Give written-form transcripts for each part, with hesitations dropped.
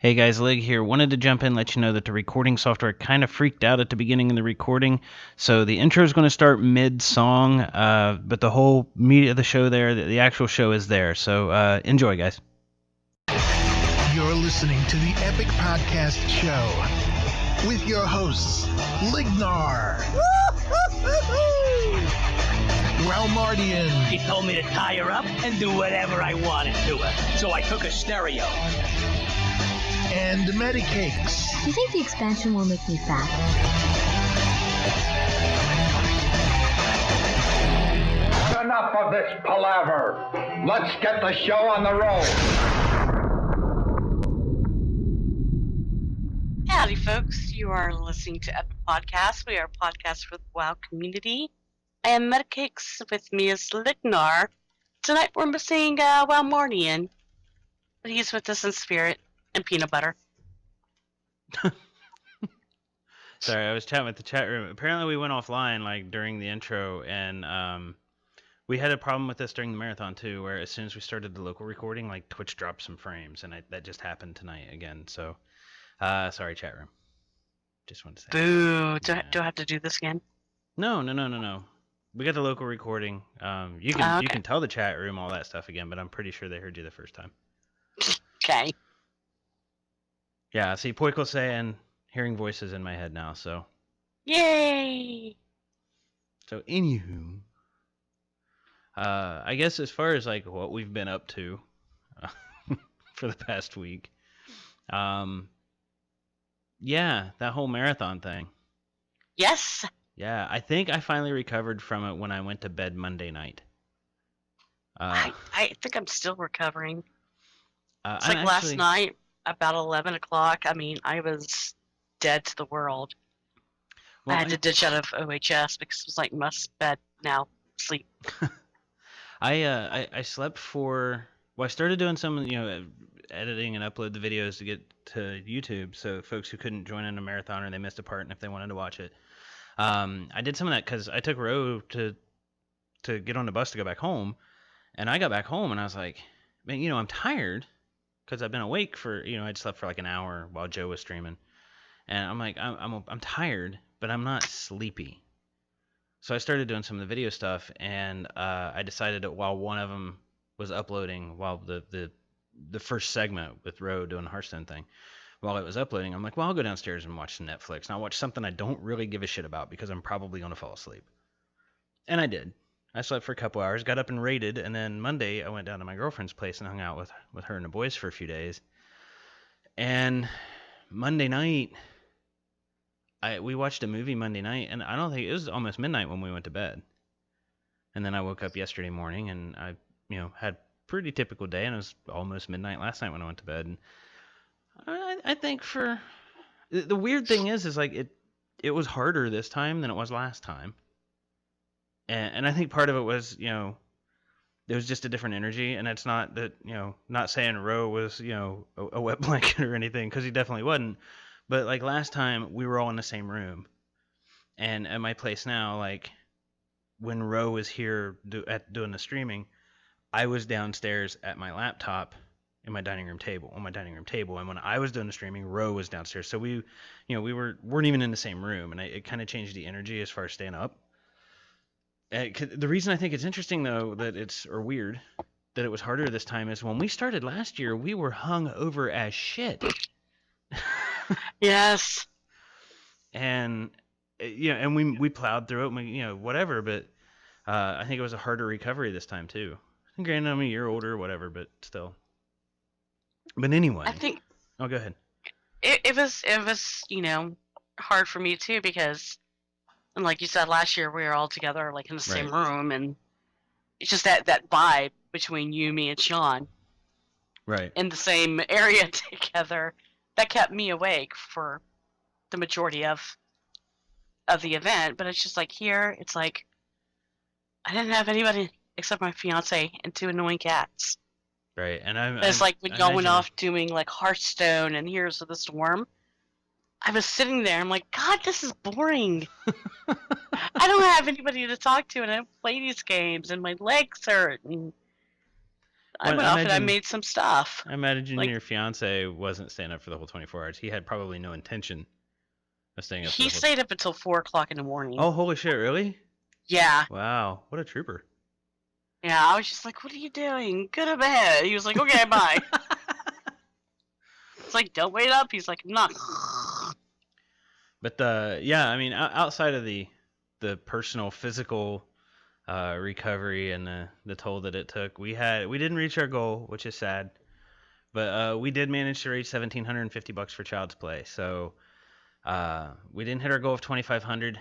Hey guys, Lig here. Wanted to jump in, let you know that the recording software kind of freaked out at the beginning of the recording. So the intro is going to start mid-song, but the whole meat of the show there, the actual show is there. So enjoy, guys. You're listening to the Epic Podcast Show with your hosts, Lignar, Walmardian, He told me to tie her up and do whatever I wanted to her. So I took a stereo. and Medicakes. Do you think the expansion will make me fat? Enough of this palaver. Let's get the show on the road. Howdy, folks. You are listening to Epic Podcast. We are a podcast for the WoW community. I am Medicakes. With me is Lignar. Tonight we're missing Walmardian, but he's with us in spirit and peanut butter. Sorry, I was chatting with the chat room. Apparently we went offline like during the intro, and we had a problem with this during the marathon too, where as soon as we started the local recording, like Twitch dropped some frames, and that just happened tonight again. So sorry, chat room. Just wanted to say. Boo. Do Yeah. I have to do this again? No. We got the local recording. You can tell the chat room all that stuff again, but I'm pretty sure they heard you the first time. Okay. Yeah, see, Poikle saying hearing voices in my head now, so Yay! anywho. I guess as far as like what we've been up to for the past week. Yeah, that whole marathon thing. Yes. Yeah, I think I finally recovered from it when I went to bed Monday night. I think I'm still recovering. It's I'm like last actually- night, about 11 o'clock. I mean, I was dead to the world. Well, I had to ditch out of OHS because it was like, must bed now, sleep. I slept for. Well, I started doing some, editing and upload the videos to get to YouTube, so folks who couldn't join in a marathon or they missed a part, and if they wanted to watch it, I did some of that because I took Ro to get on the bus to go back home, and I got back home and I was like, man, I'm tired because I've been awake for, I'd slept for like an hour while Joe was streaming, and I'm like, I'm tired, but I'm not sleepy. So I started doing some of the video stuff, and I decided that while one of them was uploading, while the first segment with Ro doing the Hearthstone thing, while it was uploading, I'm like, well, I'll go downstairs and watch some Netflix, and I'll watch something I don't really give a shit about because I'm probably going to fall asleep. And I did. I slept for a couple hours, got up and raided, and then Monday I went down to my girlfriend's place and hung out with her and the boys for a few days. And Monday night, we watched a movie Monday night, and I don't think it was almost midnight when we went to bed. And then I woke up yesterday morning, and I, had a pretty typical day, and it was almost midnight last night when I went to bed. And I think the weird thing is like it was harder this time than it was last time. And I think part of it was, there was just a different energy, and it's not that, not saying Ro was, a wet blanket or anything, because he definitely wasn't. But like last time, we were all in the same room, and at my place now, like when Ro was here doing the streaming, I was downstairs at my laptop on my dining room table, and when I was doing the streaming, Ro was downstairs. So we weren't even in the same room, and it kind of changed the energy as far as staying up. The reason I think it's interesting though or weird that it was harder this time is when we started last year, we were hung over as shit. Yes. And and we plowed through it, and we, whatever. But I think it was a harder recovery this time too. And granted, I'm a year older, whatever, but still. But anyway, I think oh, go ahead. it was hard for me too because, and like you said, last year we were all together like in the same room, and it's just that vibe between you, me, and Sean Right. in the same area together that kept me awake for the majority of the event. But it's just like here, it's like I didn't have anybody except my fiance and two annoying cats. Right. And It's like when I y'all went imagine- off doing like Hearthstone and Heroes of the Storm. I was sitting there. I'm like, God, this is boring. I don't have anybody to talk to, and I don't play these games, and my legs hurt. And I went off and I made some stuff. I imagine Like- your fiance wasn't staying up for the whole 24 hours. He had probably no intention of staying up. He stayed up until 4 o'clock in the morning. Oh, holy shit! Really? Yeah. Wow, what a trooper. Yeah, I was just like, what are you doing? Go to bed. He was like, okay, bye. It's like, don't wait up. He's like, I'm not. But yeah, I mean, outside of the personal physical recovery and the toll that it took, we didn't reach our goal, which is sad. But we did manage to raise $1,750 for Child's Play. So we didn't hit our goal of $2,500,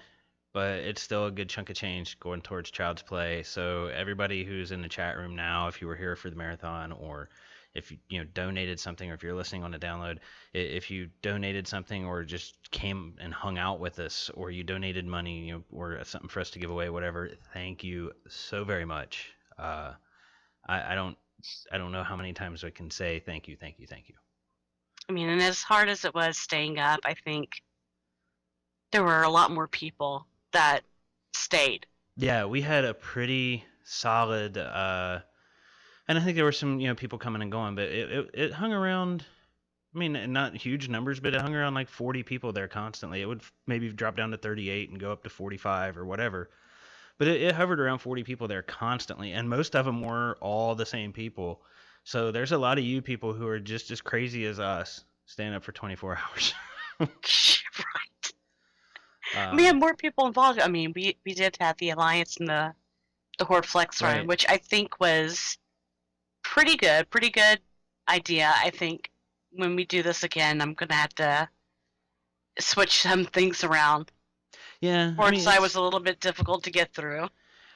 but it's still a good chunk of change going towards Child's Play. So everybody who's in the chat room now, if you were here for the marathon, or if you donated something, or if you're listening on a download, if you donated something or just came and hung out with us, or you donated money, or something for us to give away, whatever, thank you so very much. I don't know how many times I can say thank you. I mean, and as hard as it was staying up, I think there were a lot more people that stayed. Yeah, we had a pretty solid, and I think there were some people coming and going, but it hung around. I mean, not huge numbers, but it hung around like 40 people there constantly. It would maybe drop down to 38 and go up to 45 or whatever. But it hovered around 40 people there constantly, and most of them were all the same people. So there's a lot of you people who are just as crazy as us, staying up for 24 hours. Right. We had more people involved. I mean, we did have the Alliance and the Horde Flex run, Right. which I think was pretty good idea. I think when we do this again, I'm going to have to switch some things around. Yeah, Horde side was a little bit difficult to get through.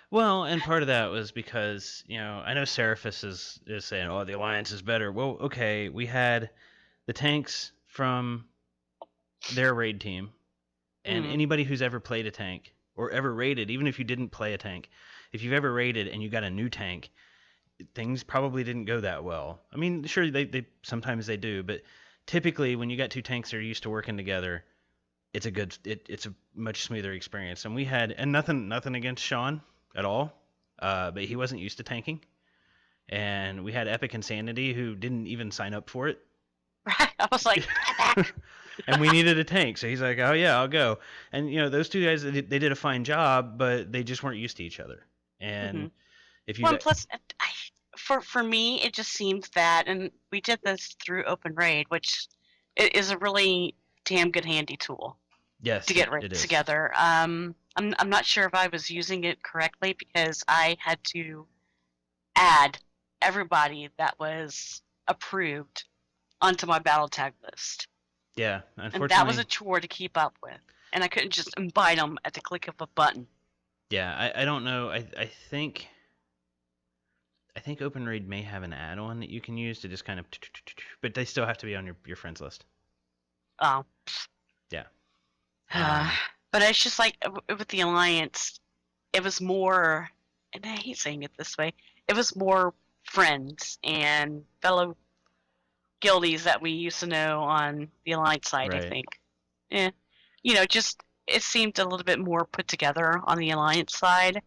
Well, and part of that was because, I know Seraphis is saying, oh, the Alliance is better. Well, okay, we had the tanks from their raid team, and anybody who's ever played a tank, or ever raided, even if you didn't play a tank, if you've ever raided and you got a new tank, things probably didn't go that well. I mean, sure, they sometimes they do, but typically when you got two tanks that are used to working together, it's a much smoother experience. And we had, and nothing against Sean at all, but he wasn't used to tanking. And we had Epic Insanity, who didn't even sign up for it. Right. I was like, and we needed a tank, so he's like, oh yeah, I'll go. And those two guys, they did a fine job, but they just weren't used to each other. And if you plus, for me, it just seemed that, and we did this through Open Raid, which is a really damn good handy tool. Yes, to get raids together. I'm not sure if I was using it correctly, because I had to add everybody that was approved onto my battle tag list. Yeah, unfortunately. And that was a chore to keep up with. And I couldn't just invite them at the click of a button. Yeah, I don't know. I think Open Raid may have an add-on that you can use to just kind of, but they still have to be on your friends list. Oh. Yeah. But it's just like with the Alliance, it was more, and I hate saying it this way, it was more friends and fellow guildies that we used to know on the Alliance side, Right. I think. Yeah. Just, it seemed a little bit more put together on the Alliance side.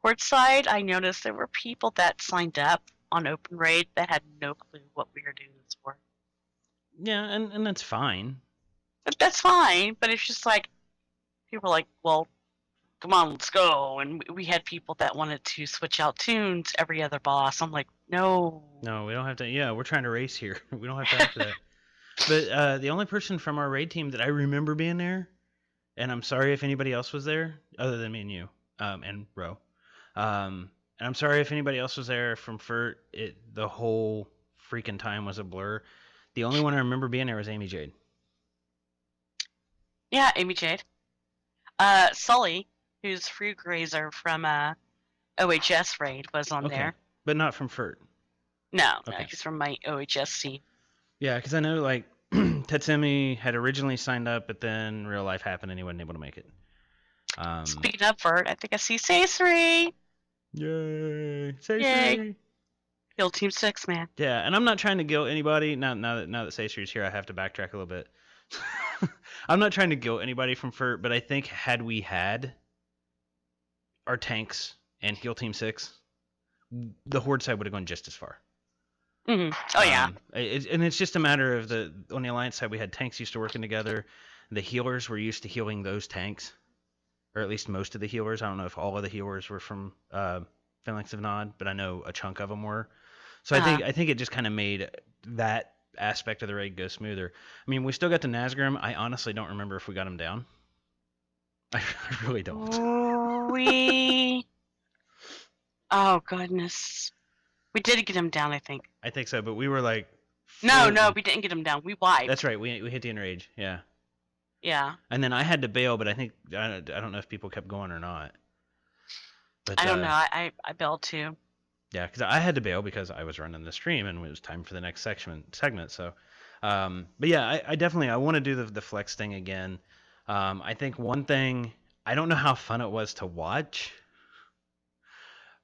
Horde side, I noticed there were people that signed up on Open Raid that had no clue what we were doing this for. Yeah, and that's fine. But that's fine, but it's just like, people were like, well, come on, let's go. And we had people that wanted to switch out tunes every other boss. I'm like, no. No, we don't have to. Yeah, we're trying to race here. We don't have time for that. But the only person from our raid team that I remember being there, and I'm sorry if anybody else was there, other than me and you, and Ro. And I'm sorry if anybody else was there from FERT. The whole freaking time was a blur. The only one I remember being there was Amy Jade. Yeah, Amy Jade. Sully, who's Free Grazer from OHS raid, was on there. But not from FERT. No, Okay. he's from my OHS team. Yeah, because I know, like, Tetsumi had originally signed up, but then real life happened and he wasn't able to make it. Speaking of FERT, I think I see Say3. Yay! Say Yay. Kill Team 6, man. Yeah, and I'm not trying to guilt anybody. Now that Say3's here, I have to backtrack a little bit. I'm not trying to guilt anybody from FERT, but I think had we had our tanks and Heal Team 6, the Horde side would have gone just as far. Mm-hmm. Oh yeah. And it's just a matter of on the Alliance side, we had tanks used to working together. The healers were used to healing those tanks, or at least most of the healers. I don't know if all of the healers were from Phalanx of Nod, but I know a chunk of them were. So I think it just kind of made that aspect of the raid go smoother. I mean, we still got the Nazgrim. I honestly don't remember if we got him down. I really don't. We. Oh goodness. We did get him down, I think. I think so, but we were like. No, we didn't get him down. We wiped. That's right. We hit the enrage. Yeah. Yeah. And then I had to bail, but I think I don't know if people kept going or not. But, I don't know. I bailed too. Yeah, because I had to bail because I was running the stream and it was time for the next segment. So, but yeah, I definitely want to do the flex thing again. I think one thing, I don't know how fun it was to watch,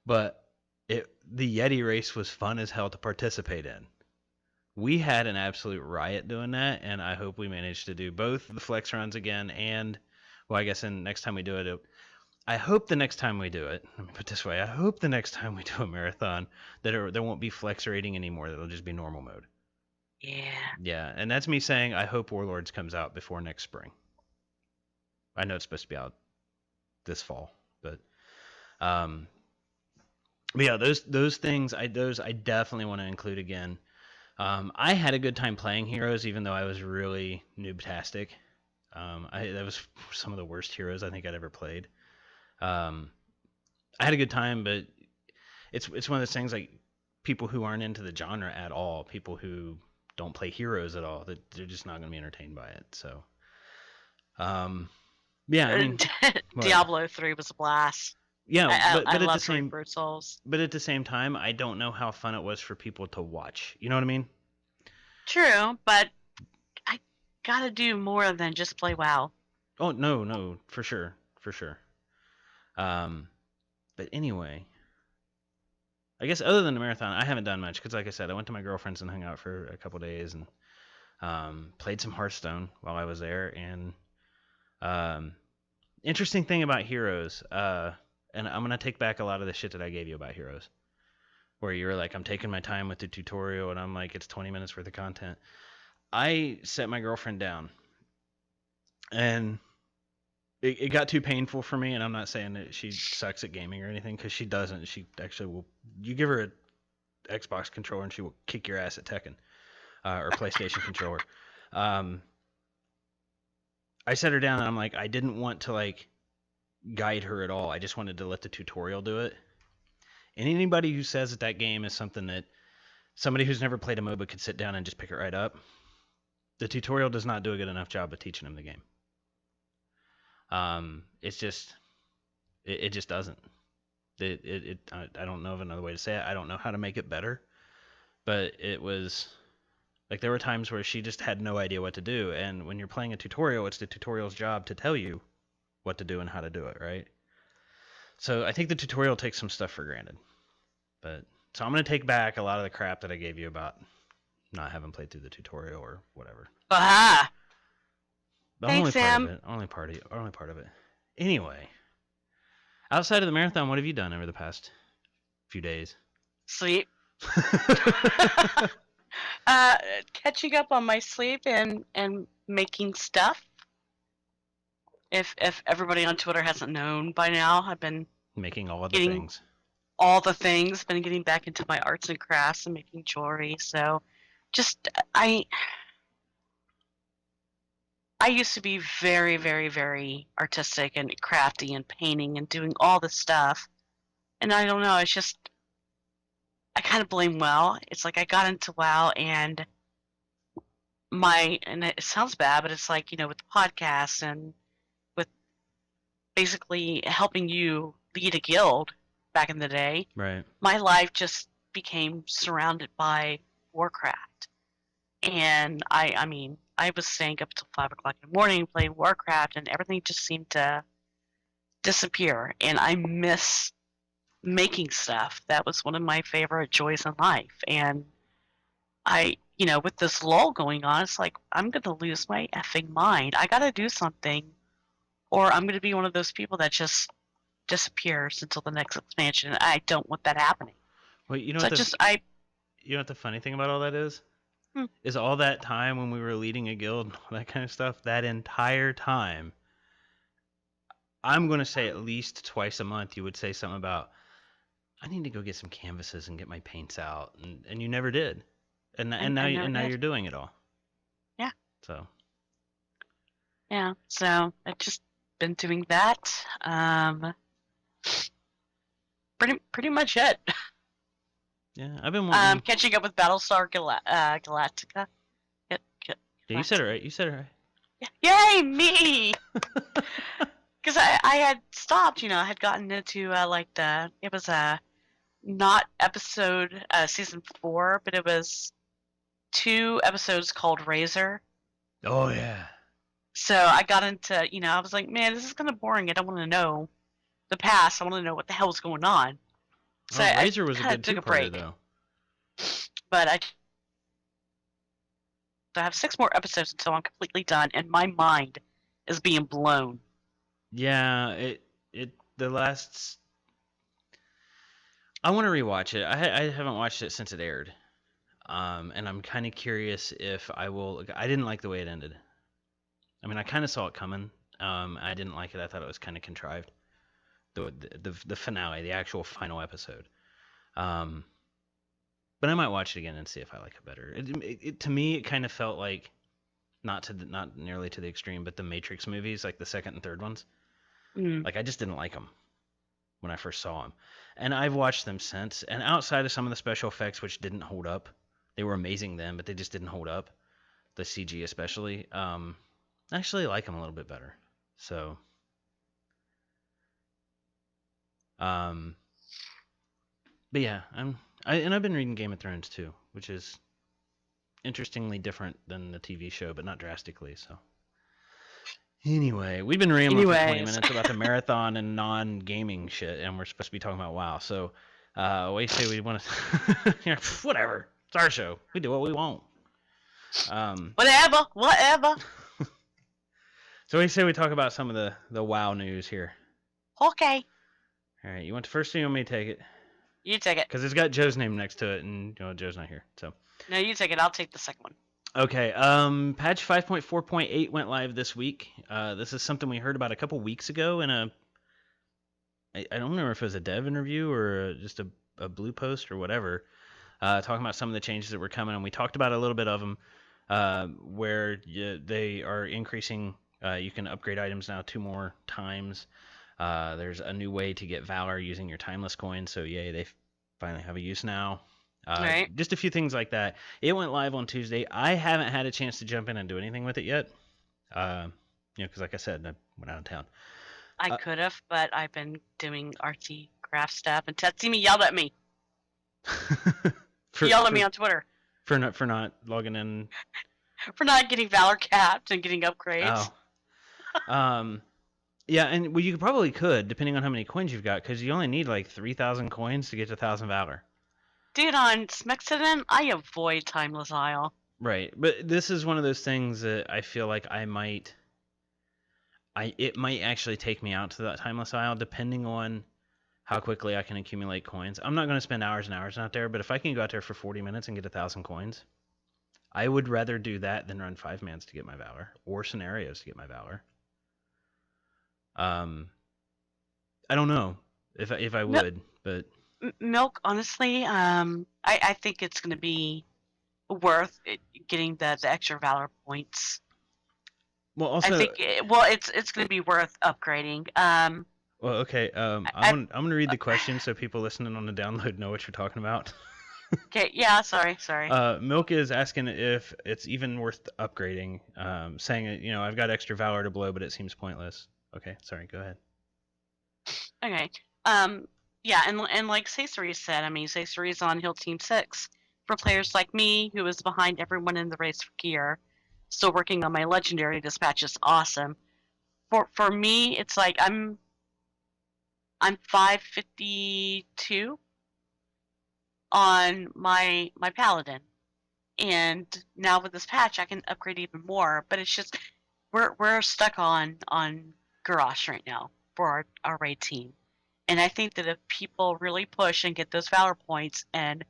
but the Yeti race was fun as hell to participate in. We had an absolute riot doing that, and I hope we managed to do both the flex runs again and, well, I guess next time we do it, I hope the next time we do it, let me put it this way, I hope the next time we do a marathon that there won't be flex rating anymore, that'll just be normal mode. Yeah. Yeah, and that's me saying I hope Warlords comes out before next spring. I know it's supposed to be out this fall, but yeah, those things I definitely want to include again. I had a good time playing heroes, even though I was really noobtastic. That was some of the worst heroes I think I'd ever played. I had a good time, but it's one of those things like people who aren't into the genre at all, people who don't play heroes at all, that they're just not going to be entertained by it. So, yeah, I mean, Diablo 3 was a blast. Yeah, I but at love the same Brute Souls. But at the same time, I don't know how fun it was for people to watch. You know what I mean? True, but I gotta do more than just play WoW. Oh no, for sure. But anyway, I guess other than the marathon, I haven't done much because, like I said, I went to my girlfriend's and hung out for a couple days and played some Hearthstone while I was there. And interesting thing about heroes, and I'm gonna take back a lot of the shit that I gave you about heroes, where you were like, I'm taking my time with the tutorial, and I'm like, it's 20 minutes worth of content. I set my girlfriend down, and it got too painful for me, and I'm not saying that she sucks at gaming or anything, because she doesn't. She actually will. You give her an Xbox controller, and she will kick your ass at Tekken, or PlayStation controller. I set her down, and I'm like, I didn't want to like guide her at all. I just wanted to let the tutorial do it. And anybody who says that game is something that somebody who's never played a MOBA could sit down and just pick it right up, the tutorial does not do a good enough job of teaching them the game. It's just, it just doesn't. I don't know of another way to say it. I don't know how to make it better, but it was like there were times where she just had no idea what to do. And when you're playing a tutorial, it's the tutorial's job to tell you what to do and how to do it, right? So I think the tutorial takes some stuff for granted. But so I'm going to take back a lot of the crap that I gave you about not having played through the tutorial or whatever. Aha! But Thanks, Sam. Only part of it. Anyway, outside of the marathon, what have you done over the past few days? Sleep. Catching up on my sleep and making stuff. If everybody on Twitter hasn't known by now, I've been making all of the things. All the things. Been getting back into my arts and crafts and making jewelry. So, just I used to be very, very, very artistic and crafty and painting and doing all this stuff. And I don't know. It's just I kind of blame WoW. It's like I got into WoW and it sounds bad, but it's like, you know, with the podcast and with basically helping you lead a guild back in the day. Right. My life just became surrounded by Warcraft. And I mean, I was staying up till 5 o'clock in the morning playing Warcraft, and everything just seemed to disappear. And I miss making stuff. That was one of my favorite joys in life. And you know, with this lull going on, it's like, I'm going to lose my effing mind. I got to do something, or I'm going to be one of those people that just disappears until the next expansion. I don't want that happening. Well, you know, so you know what the funny thing about all that is? Is all that time when we were leading a guild and all that kind of stuff, that entire time, I'm going to say at least twice a month you would say something about, I need to go get some canvases and get my paints out, and you never did. And now you're doing it all. Yeah. So. Yeah. So I've just been doing that. Pretty much it. Yeah, I've been wanting. Catching up with Battlestar Galactica. Yeah, you said it right. You said it right. Yay, me! Because I had stopped, I had gotten into it was not episode season 4, but it was 2 episodes called Razor. Oh yeah. So I got into, I was like, man, this is kind of boring. I don't want to know the past. I want to know what the hell's going on. So Razor was a good took a break, break, though. But I have 6 more episodes until I'm completely done, and my mind is being blown. Yeah, the last. I want to rewatch it. I haven't watched it since it aired, and I'm kind of curious if I will. I didn't like the way it ended. I mean, I kind of saw it coming. I didn't like it. I thought it was kind of contrived. The finale, the actual final episode. But I might watch it again and see if I like it better. To me, it kind of felt like, not nearly to the extreme, but the Matrix movies, like the second and third ones. Like, I just didn't like them when I first saw them. And I've watched them since, and outside of some of the special effects, which didn't hold up, they were amazing then, but they just didn't hold up, the CG especially, I actually like them a little bit better. So, but yeah, I've been reading Game of Thrones too, which is interestingly different than the TV show, but not drastically, so. Anyway, we've been rambling for 20 minutes about the marathon and non-gaming shit, and we're supposed to be talking about WoW. So, we say we want to... whatever. It's our show. We do what we want. Whatever. So we say we talk about some of the WoW news here. Okay. All right, you want the first thing, you want me to take it? You take it. Because it's got Joe's name next to it, and Joe's not here, so... No, you take it. I'll take the second one. Okay, patch 5.4.8 went live this week. This is something we heard about a couple weeks ago in I don't remember if it was a dev interview or just a blue post or whatever, talking about some of the changes that were coming, and we talked about a little bit of them, where they are increasing, you can upgrade items now 2 more times. There's a new way to get Valor using your timeless coins, so yay, they finally have a use now. Right. Just a few things like that. It went live on Tuesday. I haven't had a chance to jump in and do anything with it yet. Because like I said, I went out of town. I could have, but I've been doing artsy craft stuff, and Tatsumi yelled at me. He yelled at me on Twitter. For not logging in. For not getting Valor capped and getting upgrades. Oh. Yeah, and well, you probably could, depending on how many coins you've got, because you only need like 3,000 coins to get to 1,000 Valor. Dude, on Smexident, I avoid Timeless Isle. Right, but this is one of those things that I feel like it might actually take me out to that Timeless Isle, depending on how quickly I can accumulate coins. I'm not going to spend hours and hours out there, but if I can go out there for 40 minutes and get 1,000 coins, I would rather do that than run 5-mans to get my Valor, or scenarios to get my Valor. I don't know if I would, but... Milk, honestly, I think it's going to be worth getting the extra Valor points. Well, also, I think it's going to be worth upgrading. Well, okay. I'm gonna read the question so people listening on the download know what you're talking about. Okay. Yeah. Sorry. Milk is asking if it's even worth upgrading. Saying I've got extra Valor to blow, but it seems pointless. Okay. Sorry. Go ahead. Okay. Yeah, and like Sasori said, I mean, Sasori's on Hill Team 6. For players like me, who is behind everyone in the race for gear, still working on my legendary dispatch is awesome. For me, it's like I'm 552 on my paladin, and now with this patch, I can upgrade even more. But it's just we're stuck on Garrosh right now for our raid team. And I think that if people really push and get those Valor points and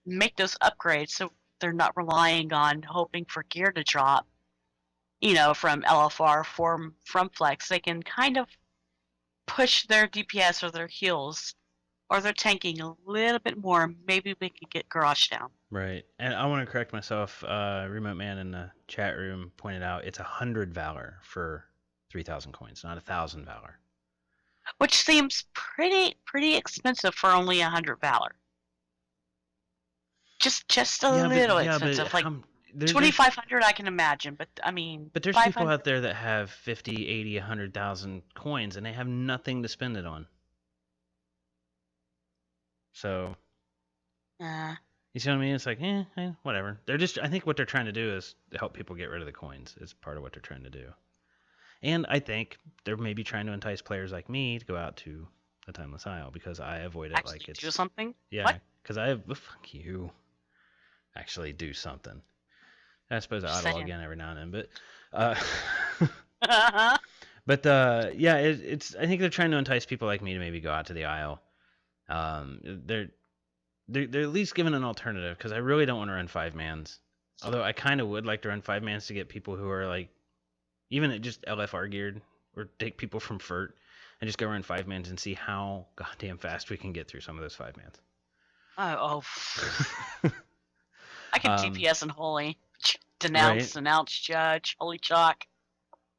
make those upgrades so they're not relying on hoping for gear to drop, from LFR, from Flex. They can kind of push their DPS or their heals or their tanking a little bit more. Maybe we can get Garage down. Right. And I want to correct myself. Remote Man in the chat room pointed out it's 100 Valor for 3,000 coins, not 1,000 Valor. Which seems pretty expensive for only 100 Valor. Just a little expensive. Like 2,500 I can imagine, but I mean... But there's people out there that have 50, 80, 100,000 coins, and they have nothing to spend it on. So... you see what I mean? It's like, whatever. I think what they're trying to do is to help people get rid of the coins. Is part of what they're trying to do. And I think they're maybe trying to entice players like me to go out to the Timeless Isle because I avoid it like it's... do something? Yeah, because fuck you. Actually do something. I suppose I auto again every now and then, but it's. I think they're trying to entice people like me to maybe go out to the Isle. They're at least giving an alternative because I really don't want to run 5-mans. Although I kind of would like to run 5-mans to get people who are like, even just LFR geared, or take people from FERT and just go run 5-mans and see how goddamn fast we can get through some of those 5-mans. Oh. I can DPS and Holy. Denounce, Judge, Holy Chalk.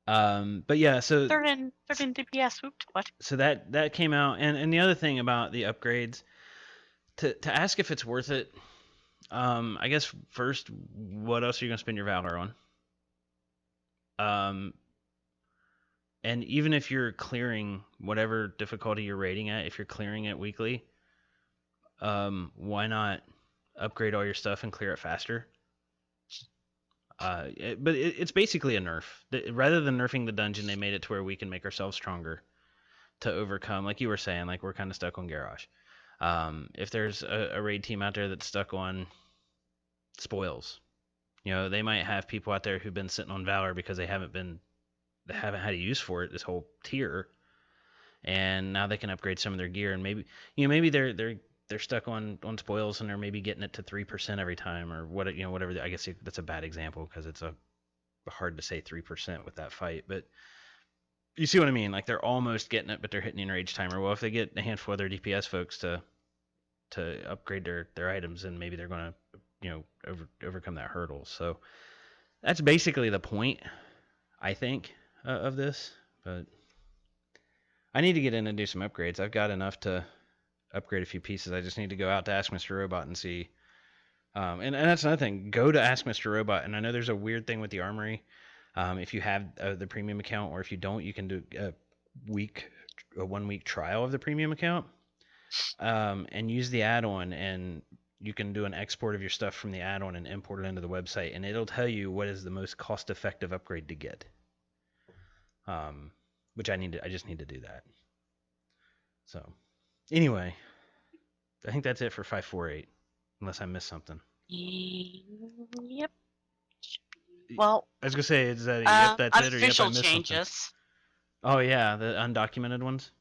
But yeah, so... Third in DPS, what? So that came out, and the other thing about the upgrades, to ask if it's worth it, I guess first, what else are you going to spend your Valor on? And even if you're clearing whatever difficulty you're rating at, if you're clearing it weekly, why not upgrade all your stuff and clear it faster? But it's basically a nerf. Rather than nerfing the dungeon, they made it to where we can make ourselves stronger to overcome, like you were saying, like we're kind of stuck on Garage. If there's a raid team out there that's stuck on spoils, they might have people out there who've been sitting on Valor because they haven't had a use for it this whole tier, and now they can upgrade some of their gear, and maybe they're stuck on spoils and they're maybe getting it to 3% every time, or whatever. I guess that's a bad example because it's hard to say 3% with that fight, but you see what I mean? Like they're almost getting it, but they're hitting the enrage timer. Well, if they get a handful of their DPS folks to upgrade their items, then maybe they're going to overcome that hurdle. So that's basically the point, I think, of this. But I need to get in and do some upgrades. I've got enough to upgrade a few pieces. I just need to go out to Ask Mr. Robot and see. And that's another thing. Go to Ask Mr. Robot. And I know there's a weird thing with the armory. If you have the premium account, or if you don't, you can do a 1 week trial of the premium account, and use the add-on, and you can do an export of your stuff from the add-on and import it into the website, and it'll tell you what is the most cost-effective upgrade to get. Which I just need to do that. So, anyway, I think that's it for 548, unless I missed something. Yep. Well, I was gonna say, is that yep, that's it, or yep, I missed changes. Something? Oh yeah, the undocumented ones.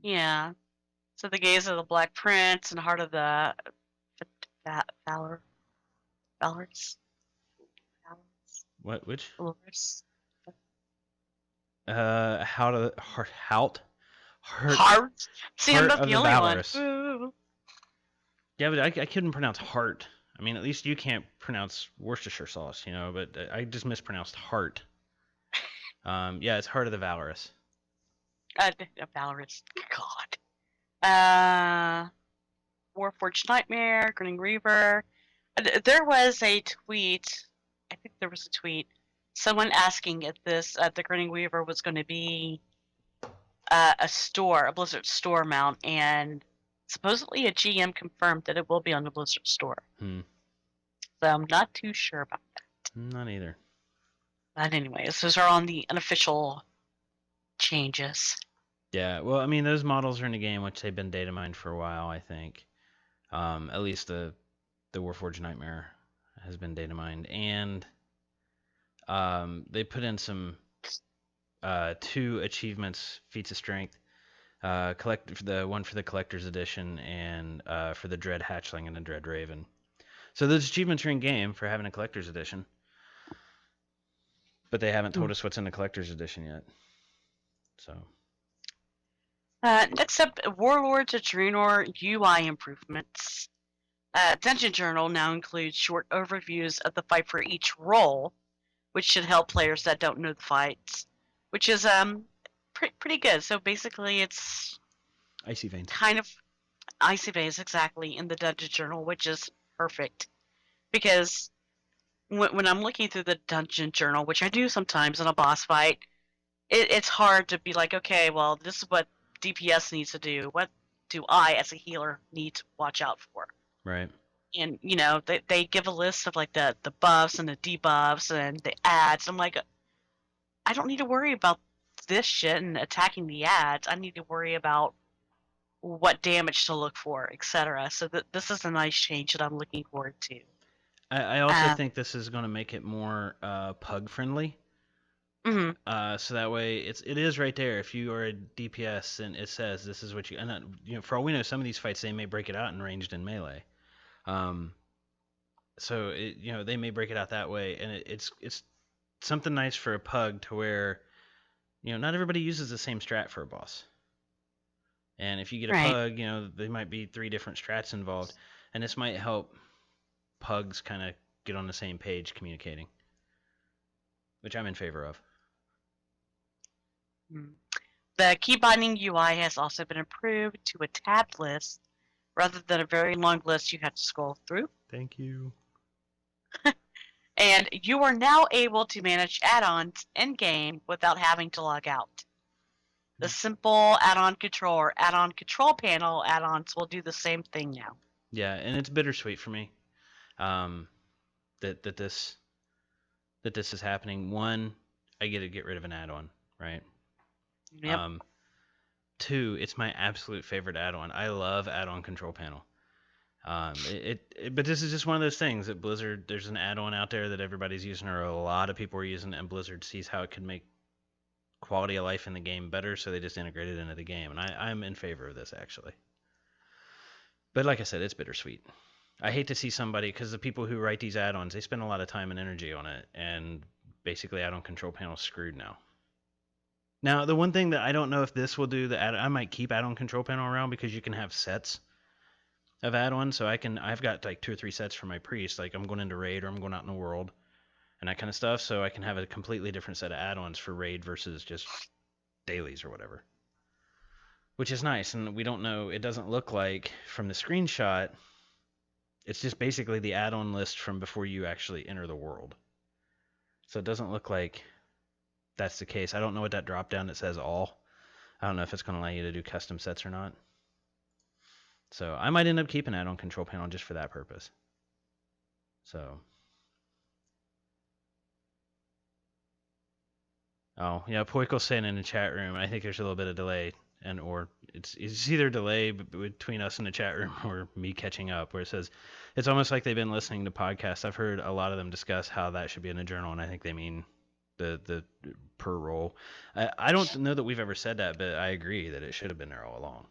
Yeah. So the Gaze of the Black Prince and Heart of the Valorous. What? Which? Valorous. How to Heart. See, I'm not the only Valorous. one. Ooh. Yeah, but I couldn't pronounce heart. I mean, at least you can't pronounce Worcestershire sauce, but I just mispronounced heart. Yeah, it's Heart of the Valorous. Valorous. God. Warforged Nightmare, Grinning Reaver. There was a tweet. I think there was a tweet. Someone asking if the Grinning Weaver was going to be a Blizzard store mount, and supposedly a GM confirmed that it will be on the Blizzard store. So I'm not too sure about that. Not either. But anyways, those are on the unofficial changes. Yeah, well, I mean, those models are in the game, which they've been data mined for a while, I think. At least the Warforged Nightmare has been data mined, and they put in some 2 achievements, feats of strength, the one for the collector's edition, and for the Dread Hatchling and the Dread Raven. So those achievements are in game for having a collector's edition, but they haven't told us what's in the collector's edition yet. So. Next up, Warlords of Draenor UI improvements. Dungeon Journal now includes short overviews of the fight for each role, which should help players that don't know the fights, which is pretty good. So basically, it's Icy Veins. kind of Icy Veins exactly in the Dungeon Journal, which is perfect because when I'm looking through the Dungeon Journal, which I do sometimes in a boss fight, it's hard to be like, okay, well, this is what DPS needs to do. What do I, as a healer, need to watch out for? Right. And, they give a list of, like, the buffs and the debuffs and the ads. I'm like, I don't need to worry about this shit and attacking the ads. I need to worry about what damage to look for, etc. So this is a nice change that I'm looking forward to. I also think this is going to make it more pug friendly. Mm-hmm. So that way it is right there. If you are a DPS and it says this is what you, and for all we know, some of these fights they may break it out in ranged and melee. So they may break it out that way, and it's something nice for a pug to where, not everybody uses the same strat for a boss. And if you get a pug, there might be 3 different strats involved, and this might help pugs kind of get on the same page communicating, which I'm in favor of. The key binding UI has also been improved to a tabbed list rather than a very long list you have to scroll through. Thank you. And you are now able to manage add-ons in-game without having to log out. The simple add-on control or add-on control panel add-ons will do the same thing now. Yeah, and it's bittersweet for me that this is happening. One, I get to get rid of an add-on, right? Yep. 2, it's my absolute favorite add-on. I love add-on control panel. But this is just one of those things that Blizzard, there's an add-on out there that everybody's using or a lot of people are using, and Blizzard sees how it can make quality of life in the game better, so they just integrate it into the game, and I'm in favor of this actually. But like I said, it's bittersweet. I hate to see somebody, because the people who write these add-ons, they spend a lot of time and energy on it, and basically add-on control panel's screwed now. Now, the one thing that I don't know if this will do, I might keep add-on control panel around because you can have sets of add-ons. So I've got like 2 or 3 sets for my priest. Like I'm going into raid or I'm going out in the world and that kind of stuff. So I can have a completely different set of add-ons for raid versus just dailies or whatever, which is nice. And we don't know, it doesn't look like from the screenshot, it's just basically the add-on list from before you actually enter the world. So it doesn't look like that's the case. I don't know what that drop down that says all. I don't know if it's going to allow you to do custom sets or not. So I might end up keeping add-on control panel just for that purpose. So. Oh, yeah, Poikle's saying in the chat room, I think there's a little bit of delay, or it's either delay between us in the chat room or me catching up, where it says it's almost like they've been listening to podcasts. I've heard a lot of them discuss how that should be in a journal, and I think they mean the per role. I don't know that we've ever said that, but I agree that it should have been there all along.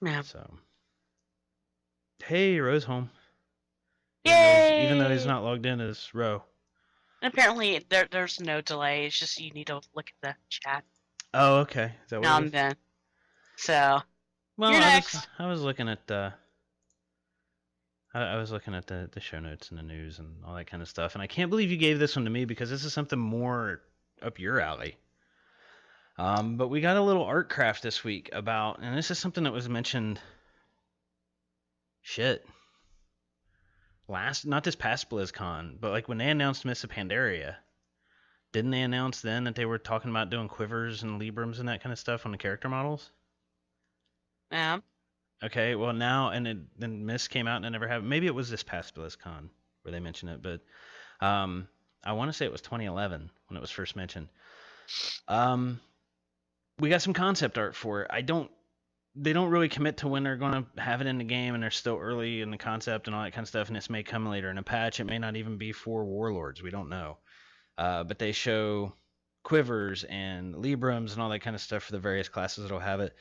Yeah. So, hey, Ro's home. Yay! Even though he's not logged in as Ro. And apparently there's no delay. It's just you need to look at the chat. Oh, okay. Is that what Now it and is? then. So, Well, you're next. I was looking at I was looking at the show notes and the news and all that kind of stuff, and I can't believe you gave this one to me because this is something more up your alley. But we got a little art craft this week about, and this is something that was mentioned, not this past BlizzCon, but like when they announced Mists of Pandaria, didn't they announce then that they were talking about doing quivers and Librams and that kind of stuff on the character models? Yeah. Okay, well now, and then Mist came out and it never happened. Maybe it was this past BlizzCon where they mentioned it, but I want to say it was 2011 when it was first mentioned. We got some concept art for it. They don't really commit to when they're going to have it in the game, and they're still early in the concept and all that kind of stuff, and this may come later in a patch. It may not even be for Warlords. We don't know. But they show quivers and Librams and all that kind of stuff for the various classes that'll have it.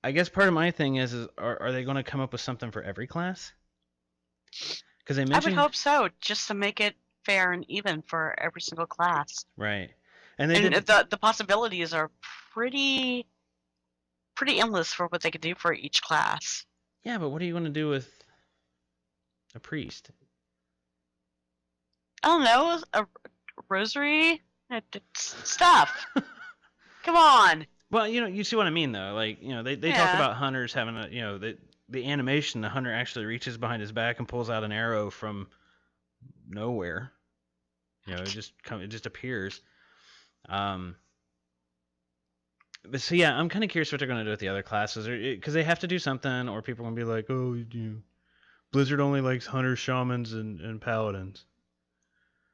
I guess part of my thing is are they going to come up with something for every class? Because they I would mentioned hope so, just to make it fair and even for every single class. right, and they And did. the possibilities are pretty endless for what they could do for each class. Yeah, but what are you going to do with a priest? I don't know, a rosary, stuff. Come on. Well, you see what I mean, though. Like, they talk Yeah. about hunters having the animation. The hunter actually reaches behind his back and pulls out an arrow from nowhere. It just appears. But so yeah, I'm kind of curious what they're going to do with the other classes, because they have to do something, or people are going to be like, oh, Blizzard only likes hunters, shamans, and paladins.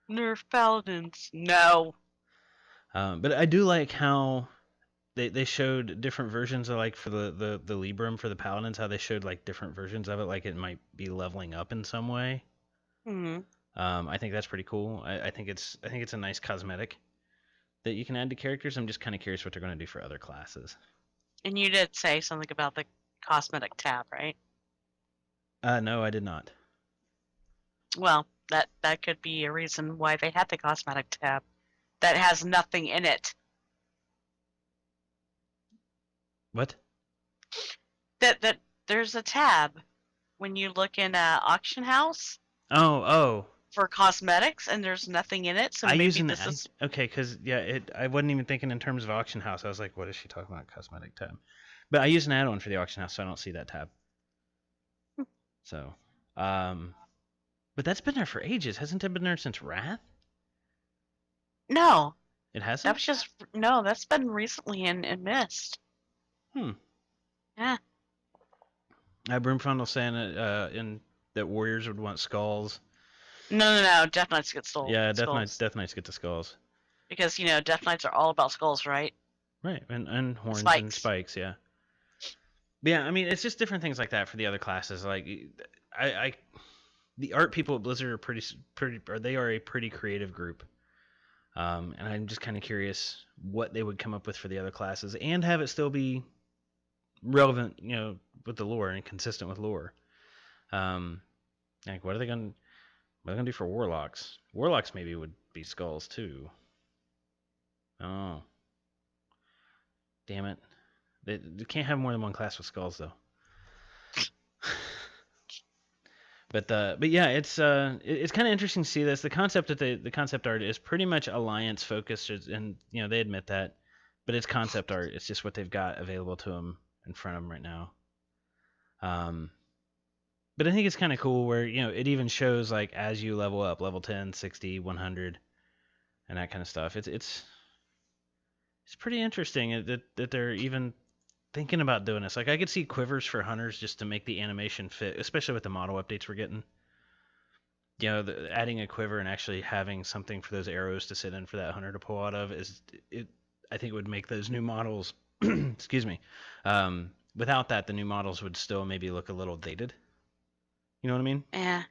Nerf paladins. No. But I do like how they showed different versions of, like, for the Libram for the paladins, how they showed like different versions of it, like it might be leveling up in some way. Hmm. I think that's pretty cool. I think it's a nice cosmetic that you can add to characters. I'm just kind of curious what they're going to do for other classes. And you did say something about the cosmetic tab, right? No, I did not. Well, that could be a reason why they had the cosmetic tab that has nothing in it. What? That there's a tab when you look in auction house Oh. for cosmetics, and there's nothing in it. So I maybe use this is okay, because I wasn't even thinking in terms of auction house. I was like, what is she talking about, cosmetic tab? But I use an add-on for the auction house, so I don't see that tab. So, but that's been there for ages, hasn't it? Been there since Wrath? no. It That hasn't. was just no. That's been recently in Mist. Yeah. Broomfondle saying in that warriors would want skulls. No. Death Knights get stolen. Yeah, skulls. Death Knights get the skulls. Because Death Knights are all about skulls, right? Right, and horns Spikes. and spikes, yeah. But yeah, I mean, it's just different things like that for the other classes. Like, the art people at Blizzard are pretty, or they are a pretty creative group. And I'm just kind of curious what they would come up with for the other classes and have it still be relevant, with the lore and consistent with lore. Like, what are they gonna do for warlocks? Warlocks maybe would be skulls too. Oh, damn it! They can't have more than one class with skulls though. But yeah, it's kind of interesting to see this. The concept the concept art is pretty much alliance focused, and they admit that, but it's concept art. It's just what they've got available to them in front of them right now. But I think it's kind of cool where it even shows, like, as you level up, level 10, 60, 100, and that kind of stuff. It's pretty interesting that they're even thinking about doing this. Like, I could see quivers for hunters just to make the animation fit, especially with the model updates we're getting. Adding a quiver and actually having something for those arrows to sit in for that hunter to pull out of I think it would make those new models excuse me. Without that, the new models would still maybe look a little dated. You know what I mean? Yeah.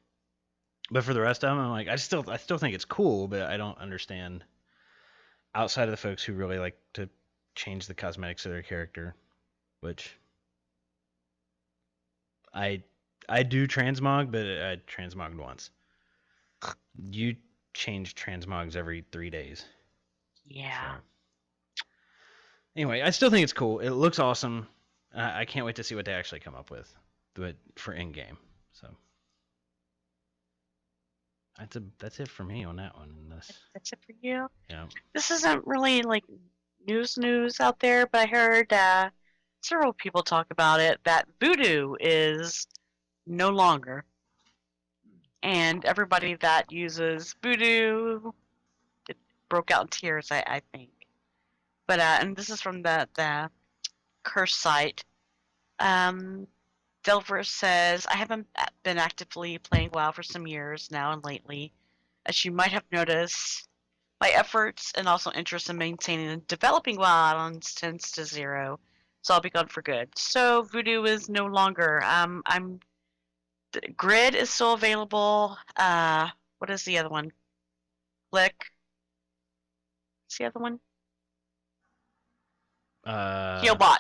But for the rest of them, I'm like, I still think it's cool, but I don't understand, outside of the folks who really like to change the cosmetics of their character, which I do transmog, but I transmogged once. You change transmogs every 3 days. Yeah. So. Anyway, I still think it's cool. It looks awesome. I can't wait to see what they actually come up with, but for in-game. So that's it for me on that one. That's it for you. Yeah. This isn't really like news out there, but I heard several people talk about it, that voodoo is no longer, and everybody that uses voodoo broke out in tears, I think. But and this is from the curse site. Delver says, I haven't been actively playing WoW for some years now and lately. As you might have noticed, my efforts and also interest in maintaining and developing WoW add-ons tends to zero, so I'll be gone for good. So Voodoo is no longer. Grid is still available. What is the other one? Click. What's the other one? Healbot.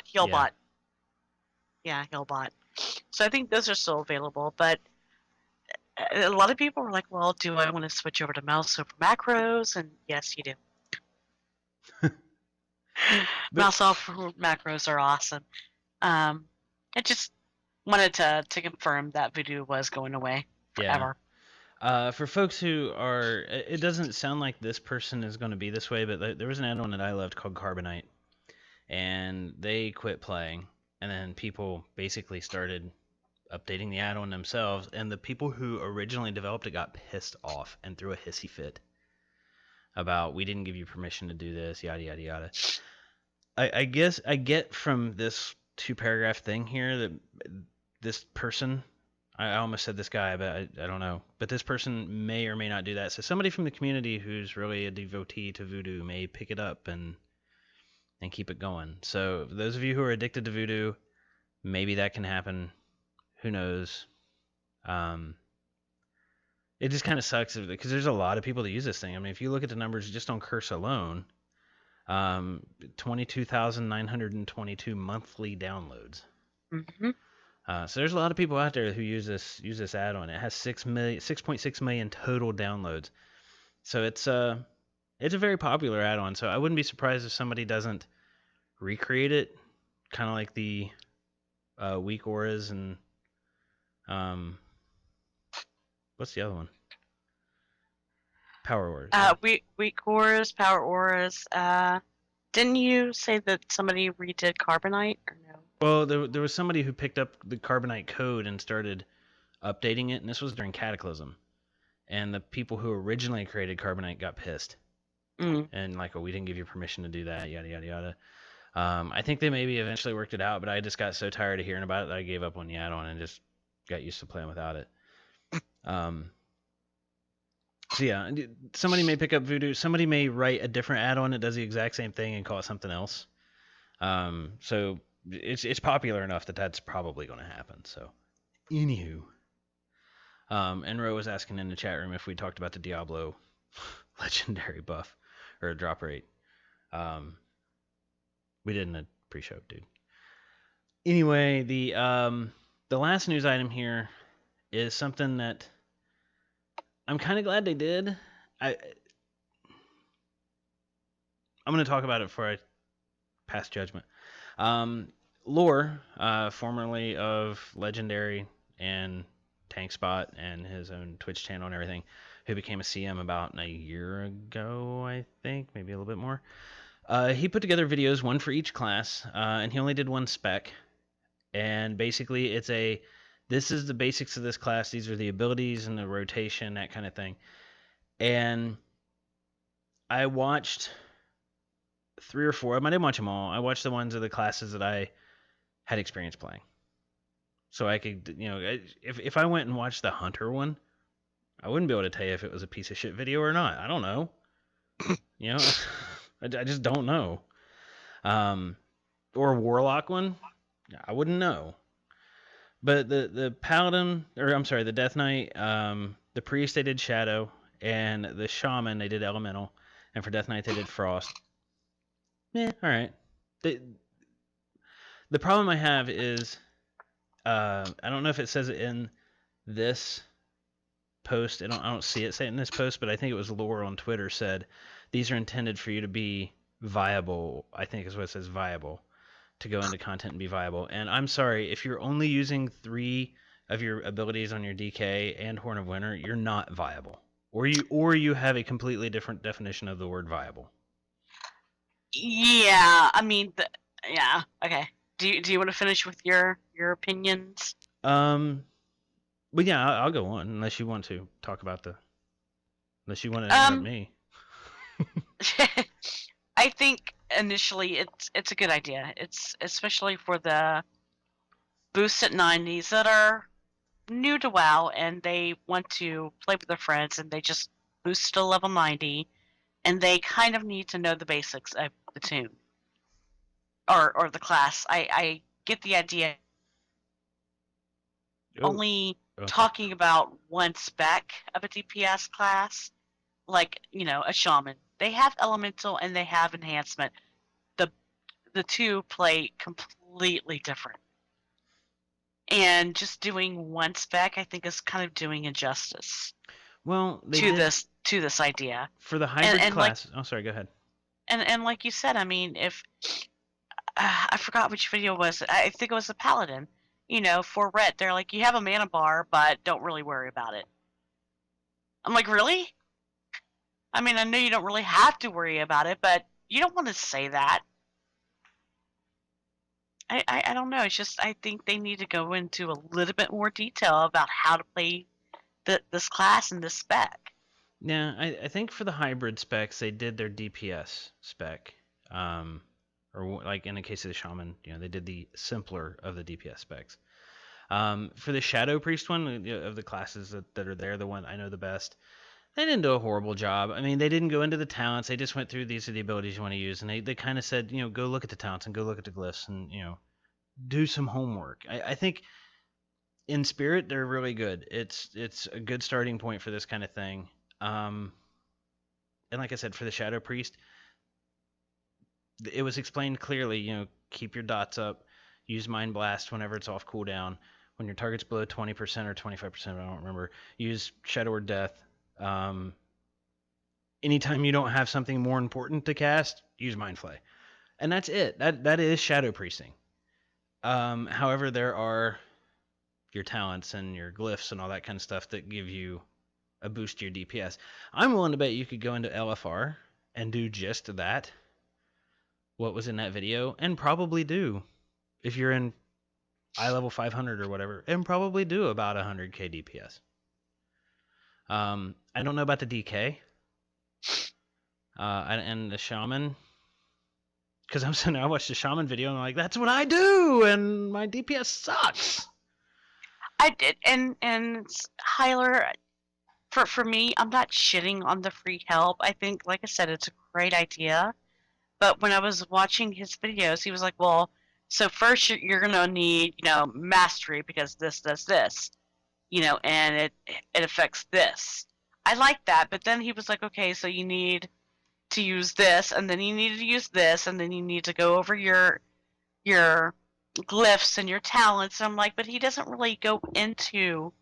Yeah, Healbot. So I think those are still available, but A lot of people were like, well, do I want to switch over to mouse over macros? And yes, you do. Mouse over macros are awesome. I just wanted to confirm that Voodoo was going away forever. For folks who are, it doesn't sound like this person is going to be this way, but there was an add-on that I loved called Carbonite, and they quit playing, and then people basically started updating the add-on themselves, and the people who originally developed it got pissed off and threw a hissy fit about, we didn't give you permission to do this, yada yada yada. I guess I get from this 2-paragraph thing here that this person, I almost said this guy, but I don't know, but this person may or may not do that. So somebody from the community who's really a devotee to Voodoo may pick it up and keep it going. So those of you who are addicted to Voodoo, maybe that can happen. Who knows? It just kind of sucks because there's a lot of people that use this thing. I mean, if you look at the numbers just on Curse alone, 22,922 monthly downloads. Mm-hmm. So there's a lot of people out there who use this add-on. It has 6.6 million total downloads. So it's a very popular add-on. So I wouldn't be surprised if somebody doesn't recreate it, kind of like the weak auras and what's the other one? Power auras. Weak auras, power auras. Didn't you say that somebody redid Carbonite or no? Well, there was somebody who picked up the Carbonite code and started updating it, and this was during Cataclysm. And the people who originally created Carbonite got pissed. And like, oh, we didn't give you permission to do that, yada, yada, yada. I think they maybe eventually worked it out, but I just got so tired of hearing about it that I gave up on the add-on and just got used to playing without it. So yeah, somebody may pick up Voodoo. Somebody may write a different add-on that does the exact same thing and call it something else. So it's popular enough that that's probably going to happen. So, anywho, and Ro was asking in the chat room if we talked about the Diablo legendary buff or drop rate. We did in the pre-show, dude. Anyway, the last news item here is something that I'm kind of glad they did. I'm going to talk about it before I pass judgment. Lore, formerly of Legendary and Tank Spot and his own Twitch channel and everything, who became a CM about a year ago, I think, maybe a little bit more. He put together videos, one for each class, and he only did one spec. And basically, this is the basics of this class. These are the abilities and the rotation, that kind of thing. And I watched 3 or 4. I didn't watch them all. I watched the ones of the classes that I had experience playing. So I could, if I went and watched the Hunter one, I wouldn't be able to tell you if it was a piece of shit video or not. I don't know. I just don't know. Or a Warlock one, I wouldn't know. But the Paladin, the Death Knight, the Priest, they did Shadow, and the Shaman, they did Elemental, and for Death Knight, they did Frost. Yeah, all right. The problem I have is, I don't know if it says it in this post. I don't see it say it in this post, but I think it was Lore on Twitter said, these are intended for you to be viable, I think is what it says, viable, to go into content and be viable. And I'm sorry, if you're only using 3 of your abilities on your DK and Horn of Winter, you're not viable. Or you have a completely different definition of the word viable. Yeah, I mean, yeah, okay. Do you want to finish with your opinions? Well, yeah, I'll go on unless you want to talk about unless you want to interrupt me. I think initially it's a good idea. It's especially for the boosted 90s that are new to WoW and they want to play with their friends and they just boost to level 90 and they kind of need to know the basics of the tune or the class. I get the idea. Only talking about one spec of a DPS class, like, a shaman. They have elemental and they have enhancement. The two play completely different. And just doing one spec, I think, is kind of doing injustice Well, they to did this idea. for the hybrid and class. Oh, sorry. Go ahead. And like you said, I mean, if I forgot which video it was. I think it was the Paladin. For red, they're like, you have a mana bar, but don't really worry about it. I'm like, really? I mean, I know you don't really have to worry about it, but you don't want to say that. I don't know. It's just I think they need to go into a little bit more detail about how to play this class and this spec. Yeah, I think for the hybrid specs, they did their DPS spec. Or like in the case of the shaman, they did the simpler of the DPS specs. For the Shadow Priest one, of the classes that are there, the one I know the best, they didn't do a horrible job. I mean, they didn't go into the talents. They just went through, these are the abilities you want to use. And they kind of said, go look at the talents and go look at the glyphs and, do some homework. I think in spirit, they're really good. It's a good starting point for this kind of thing. And like I said, for the Shadow Priest, it was explained clearly, keep your dots up, use Mind Blast whenever it's off cooldown. When your target's below 20% or 25%, I don't remember, use Shadow or Death. Anytime you don't have something more important to cast, use Mind Flay. And that's it. That is Shadow Priesting. However, there are your talents and your glyphs and all that kind of stuff that give you a boost to your DPS. I'm willing to bet you could go into LFR and do just that, what was in that video, and probably do, if you're in eye level 500 or whatever, and probably do about 100k DPS. I don't know about the DK and the shaman, because I'm sitting there, I watched the shaman video and I'm like, that's what I do, and my DPS sucks. I did, and Hyler, for me, I'm not shitting on the free help. I think, like I said, it's a great idea. But when I was watching his videos, he was like, well, so first you're going to need, mastery because this, and it affects this. I like that. But then he was like, okay, so you need to use this, and then you need to use this, and then you need to go over your glyphs and your talents. And I'm like, but he doesn't really go into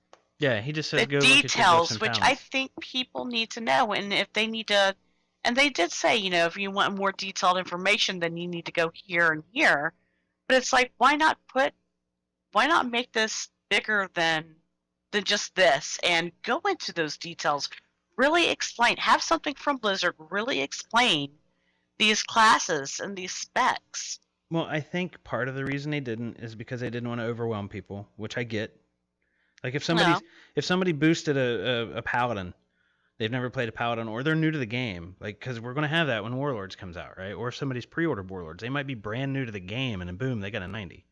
he just says the go look at your details, glyphs and which talents. I think people need to know. And if they need to, and they did say, if you want more detailed information, then you need to go here and here. But it's like, why not make this bigger than just this, and go into those details, really explain, have something from Blizzard really explain these classes and these specs. Well, I think part of the reason they didn't is because they didn't want to overwhelm people, which I get. Like if somebody boosted a paladin, they've never played a paladin, or they're new to the game, like, because we're going to have that when Warlords comes out, right? Or if somebody's pre-ordered Warlords, they might be brand new to the game, and then boom, they got a 90.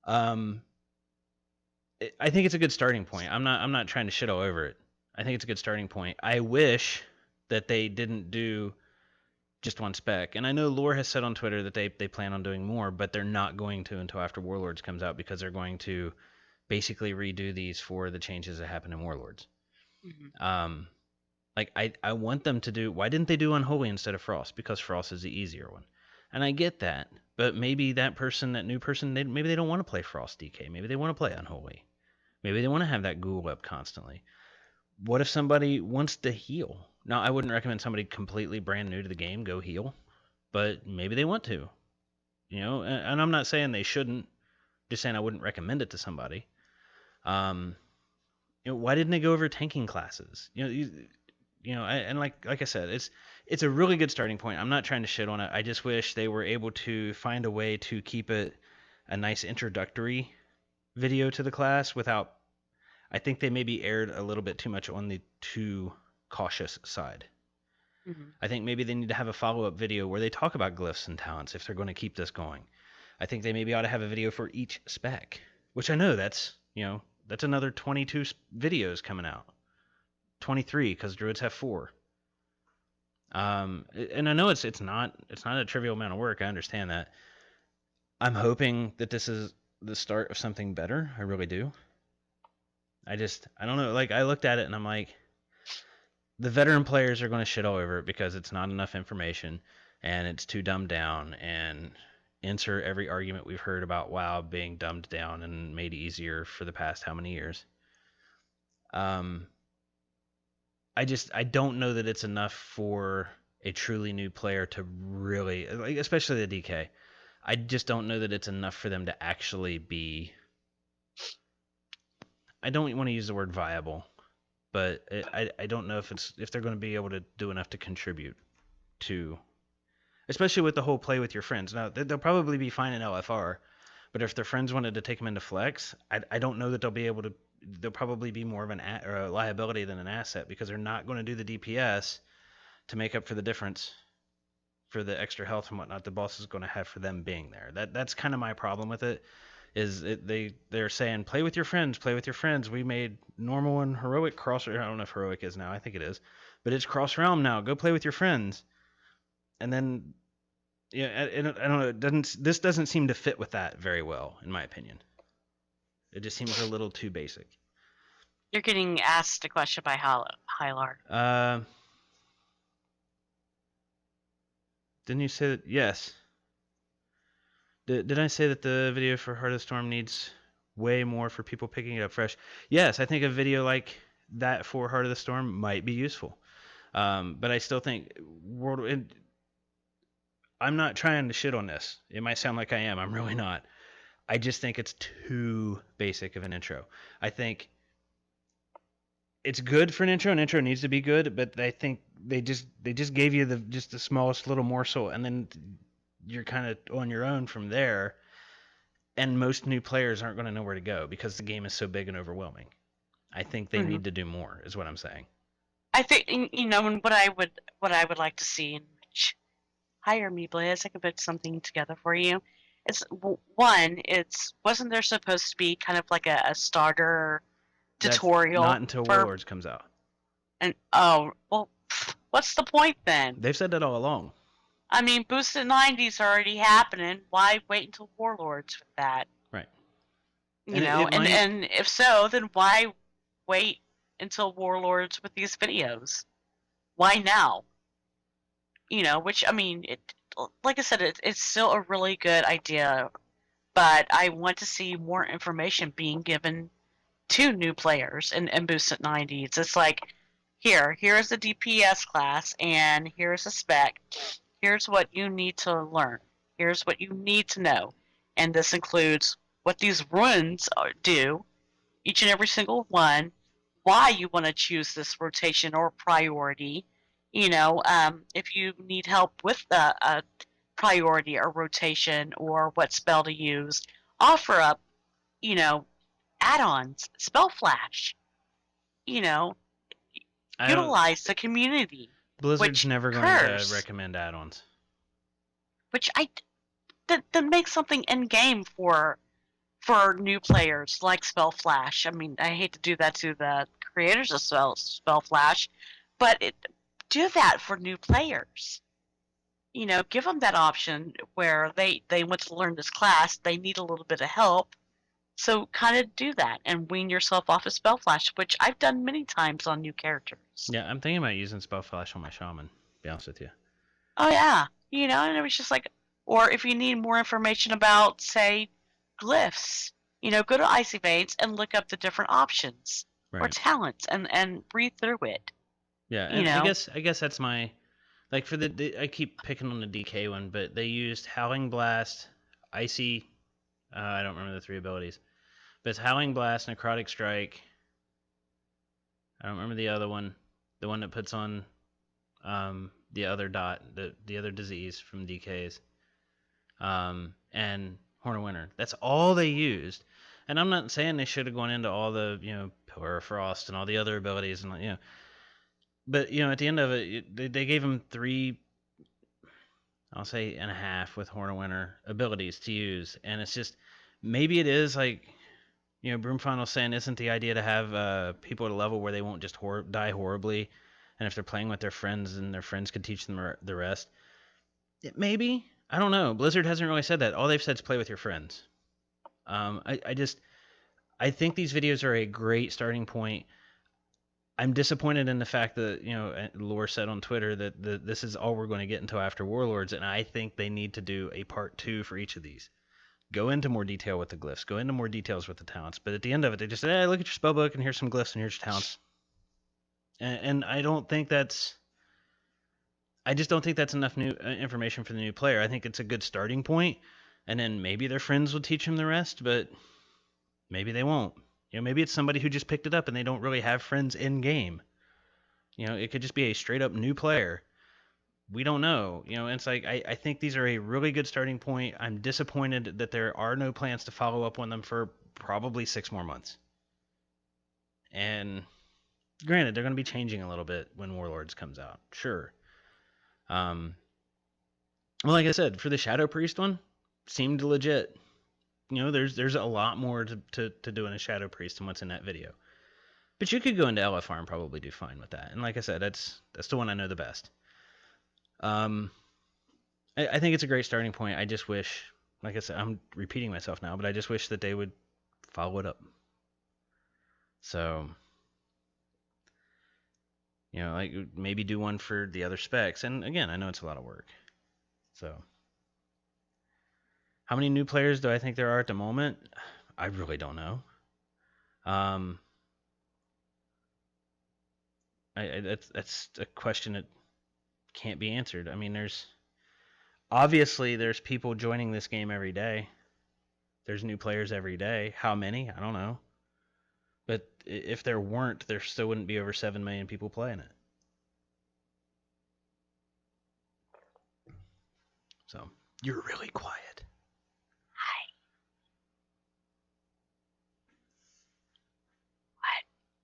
I think it's a good starting point. I'm not trying to shit all over it. I think it's a good starting point. I wish that they didn't do just one spec. And I know Lore has said on Twitter that they plan on doing more, but they're not going to until after Warlords comes out, because they're going to basically redo these for the changes that happen in Warlords. Mm-hmm. Like I want them to do. Why didn't they do Unholy instead of Frost? Because Frost is the easier one, and I get that. But maybe that new person, maybe they don't want to play Frost DK. Maybe they want to play Unholy. Maybe they want to have that ghoul up constantly. What if somebody wants to heal? Now, I wouldn't recommend somebody completely brand new to the game go heal, but maybe they want to. And I'm not saying they shouldn't. Just saying I wouldn't recommend it to somebody. Why didn't they go over tanking classes? Like I said, it's a really good starting point. I'm not trying to shit on it. I just wish they were able to find a way to keep it a nice introductory video to the class without. I think they maybe aired a little bit too much on the too cautious side. Mm-hmm. I think maybe they need to have a follow-up video where they talk about glyphs and talents if they're going to keep this going. I think they maybe ought to have a video for each spec, which I know that's another 22 videos coming out. 23, because druids have 4. And I know it's not a trivial amount of work. I understand that. I'm hoping that this is the start of something better. I really do. I don't know. Like, I looked at it and I'm like, the veteran players are going to shit all over it because it's not enough information and it's too dumbed down, and answer every argument we've heard about WoW being dumbed down and made easier for the past how many years. I don't know that it's enough for a truly new player to really, like, especially the DK. I just don't know that it's enough for them to actually be. I don't want to use the word viable, but I don't know if they're going to be able to do enough to contribute to, especially with the whole play with your friends. Now they'll probably be fine in LFR, but if their friends wanted to take them into flex, I don't know that they'll be able to. They'll probably be more of a liability than an asset because they're not going to do the DPS to make up for the difference for the extra health and whatnot the boss is going to have for them being there. That's kind of my problem with it. They're saying play with your friends. We made normal and heroic cross. I don't know if heroic is now. I think it is, but it's cross realm now. Go play with your friends, and then I don't know. This doesn't seem to fit with that very well, in my opinion. It just seems a little too basic. You're getting asked a question by Hylar. Didn't you say that? Yes. Did I say that the video for Heart of the Storm needs way more for people picking it up fresh? Yes, I think a video like that for Heart of the Storm might be useful. But I still think I'm not trying to shit on this. It might sound like I am. I'm really not. I just think it's too basic of an intro. I think it's good for an intro. An intro needs to be good, but I think they just gave you the smallest little morsel, and then you're kind of on your own from there. And most new players aren't going to know where to go because the game is so big and overwhelming. I think they need to do more, is what I'm saying. I think and what I would like to see, and hire me, Blaze. I can put something together for you. It's one. Wasn't there supposed to be kind of like a starter tutorial? Not until Warlords comes out. And what's the point then? They've said that all along. I mean, Boosted 90's already happening. Why wait until Warlords with that? Right. And if so, then why wait until Warlords with these videos? Why now? Which, I mean, like I said, it's still a really good idea, but I want to see more information being given to new players in Boosted 90s. It's like, here's the DPS class, and here's the spec. Here's what you need to learn. Here's what you need to know. And this includes what these runes do, each and every single one, why you want to choose this rotation or priority. If you need help with a priority or rotation or what spell to use, offer up, add-ons, spell flash, utilize the community. Blizzard's never going to recommend add-ons. Which that makes something in game for new players like Spell Flash. I mean, I hate to do that to the creators of Spell Flash, but do that for new players. Give them that option where they want to learn this class, they need a little bit of help. So kind of do that and wean yourself off of Spell Flash, which I've done many times on new characters. Yeah, I'm thinking about using Spell Flash on my Shaman, to be honest with you. Oh, yeah. And it was just like, or if you need more information about, say, glyphs, go to Icy Veins and look up the different options or talents and read through it. Yeah, and I guess that's my, like for I keep picking on the DK one, but they used Howling Blast, Icy, I don't remember the 3 abilities. But it's Howling Blast, Necrotic Strike. I don't remember the other one. The one that puts on the other dot, the other disease from DKs. And Horn of Winter. That's all they used. And I'm not saying they should have gone into all the, Pillar of Frost and all the other abilities. And But, at the end of it, they gave him 3, I'll say, and a half with Horn of Winter abilities to use. And it's just, maybe it is like, Broomfond was saying, isn't the idea to have people at a level where they won't just die horribly, and if they're playing with their friends and their friends could teach them the rest? Maybe. I don't know. Blizzard hasn't really said that. All they've said is play with your friends. I think these videos are a great starting point. I'm disappointed in the fact that, Lore said on Twitter that this is all we're going to get until after Warlords, and I think they need to do a part 2 for each of these. Go into more detail with the glyphs. Go into more details with the talents. But at the end of it, they just say, hey, look at your spell book, and here's some glyphs, and here's your talents. And I don't think that's... I just don't think that's enough new information for the new player. I think it's a good starting point, and then maybe their friends will teach them the rest, but maybe they won't. Maybe it's somebody who just picked it up and they don't really have friends in game. It could just be a straight up new player. We don't know. It's like I think these are a really good starting point. I'm disappointed that there are no plans to follow up on them for probably 6 more months. And granted, they're going to be changing a little bit when Warlords comes out. Sure. Well, like I said, for the Shadow Priest one, seemed legit. There's a lot more to do in a Shadow Priest than what's in that video. But you could go into LFR and probably do fine with that. And like I said, that's the one I know the best. I think it's a great starting point. I just wish, like I said, I'm repeating myself now, but I just wish that they would follow it up. So, like maybe do one for the other specs. And again, I know it's a lot of work. So, how many new players do I think there are at the moment? I really don't know. That's a question that can't be answered. I mean, there's people joining this game every day. There's new players every day. How many? I don't know. But if there weren't, there still wouldn't be over 7 million people playing it. So, you're really quiet.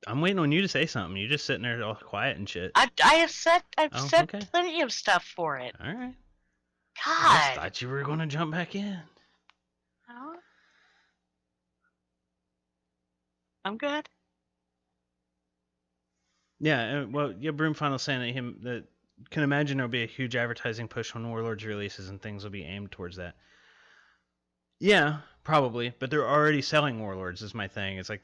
I'm waiting on you to say something. You're just sitting there all quiet and shit. I've said Okay. plenty of stuff for it. All right. God. I just thought you were going to jump back in. No. I'm good. Yeah, well, Broom Final saying that can imagine there'll be a huge advertising push when Warlords releases and things will be aimed towards that. Yeah, probably, but they're already selling Warlords is my thing. It's like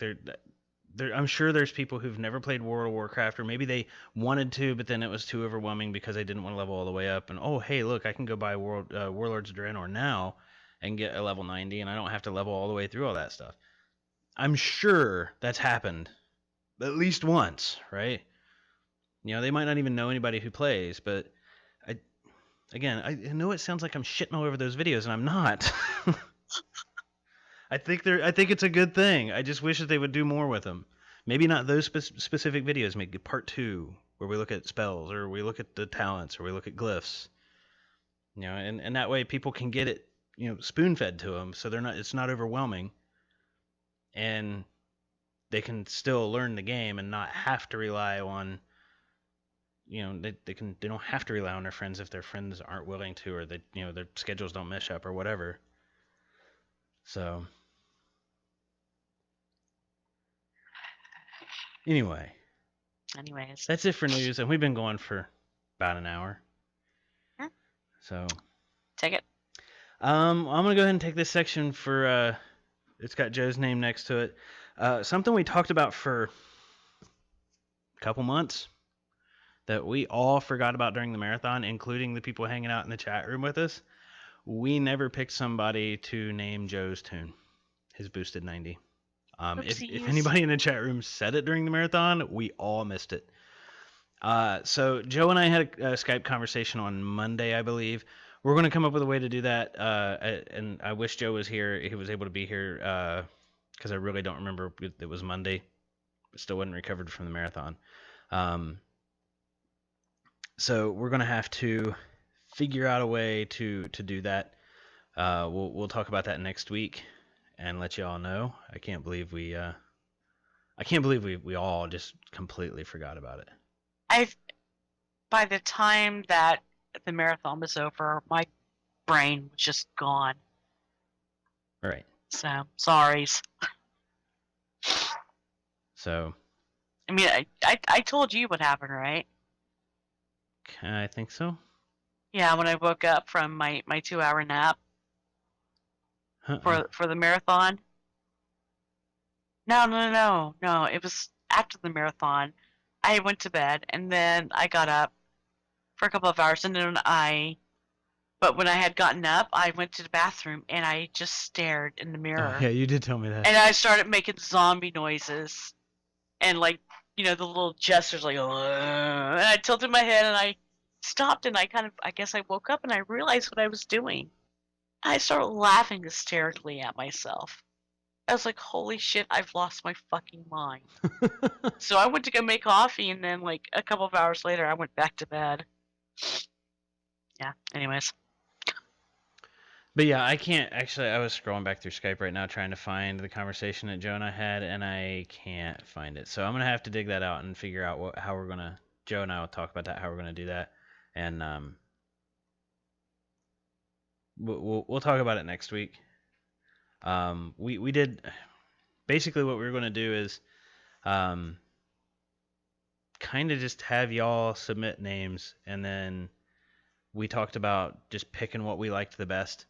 I'm sure there's people who've never played World of Warcraft, or maybe they wanted to, but then it was too overwhelming because they didn't want to level all the way up. And oh, hey, look, I can go buy Warlords of Draenor now and get a level 90, and I don't have to level all the way through all that stuff. I'm sure that's happened at least once, right? They might not even know anybody who plays, but I know it sounds like I'm shitting all over those videos, and I'm not. I think it's a good thing. I just wish that they would do more with them. Maybe not those specific videos. Maybe part 2 where we look at spells, or we look at the talents, or we look at glyphs. And that way people can get it, spoon-fed to them, so it's not overwhelming, and they can still learn the game and not have to rely on. They don't have to rely on their friends if their friends aren't willing to, or that their schedules don't mesh up or whatever. So. Anyways, that's it for news, and we've been going for about an hour. Huh? So, take it. I'm gonna go ahead and take this section for. It's got Joe's name next to it. Something we talked about for a couple months that we all forgot about during the marathon, including the people hanging out in the chat room with us. We never picked somebody to name Joe's tune, his boosted 90. If anybody in the chat room said it during the marathon, we all missed it. So Joe and I had a Skype conversation on Monday, I believe. We're going to come up with a way to do that, and I wish Joe was here. He was able to be here because I really don't remember. It was Monday. Still wasn't recovered from the marathon. So we're going to have to figure out a way to do that. We'll talk about that next week and let you all know. I can't believe we all just completely forgot about it. By the time that the marathon was over, my brain was just gone. Right. So, sorries. So. I mean, I told you what happened, right? I think so. Yeah, when I woke up from my 2-hour nap for the marathon. No. It was after the marathon. I went to bed, and then I got up for a couple of hours, and then but when I had gotten up, I went to the bathroom, and I just stared in the Oh mirror. yeah, you did tell me that. And I started making zombie noises, and like, the little gestures, like, and I tilted my head, and I stopped, and I guess I woke up, and I realized what I was doing. I started laughing hysterically at myself. I was like, holy shit, I've lost my fucking mind. So I went to go make coffee, and then, like, a couple of hours later, I went back to bed. Yeah, anyways. But yeah, I can't actually. I was scrolling back through Skype right now trying to find the conversation that Joe and I had, and I can't find it. So I'm gonna have to dig that out and figure out how we're gonna. Joe and I will talk about that, how we're gonna do that, and we'll talk about it next week. We did basically what we were gonna do is kind of just have y'all submit names, and then we talked about just picking what we liked the best.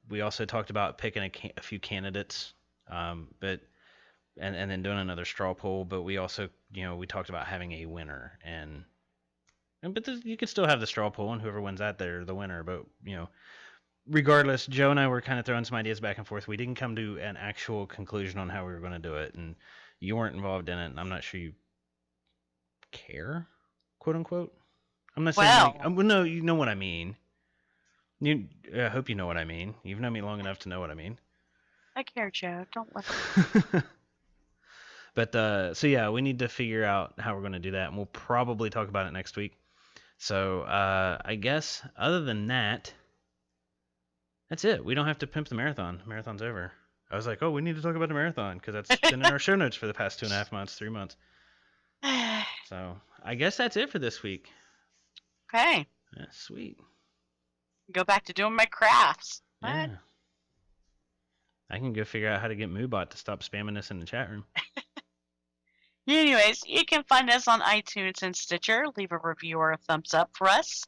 We also talked about picking a few candidates, but then doing another straw poll. But we also, we talked about having a winner, but you could still have the straw poll, and whoever wins that, they're the winner. But regardless, Joe and I were kind of throwing some ideas back and forth. We didn't come to an actual conclusion on how we were going to do it, and you weren't involved in it, and I'm not sure you care, quote unquote. I'm not saying no, you know what I mean. I hope you know what I mean. You've known me long enough to know what I mean. I care, Joe. Don't listen. But so yeah, we need to figure out how we're going to do that, and we'll probably talk about it next week. So I guess other than that, that's it. We don't have to pimp the marathon. The marathon's over. I was like, oh, we need to talk about the marathon because that's been in our show notes for the past 2.5 months, 3 months. So I guess that's it for this week. Okay. Yeah, sweet. Go back to doing my crafts. Yeah. I can go figure out how to get Moobot to stop spamming us in the chat room. Anyways, you can find us on iTunes and Stitcher. Leave a review or a thumbs up for us.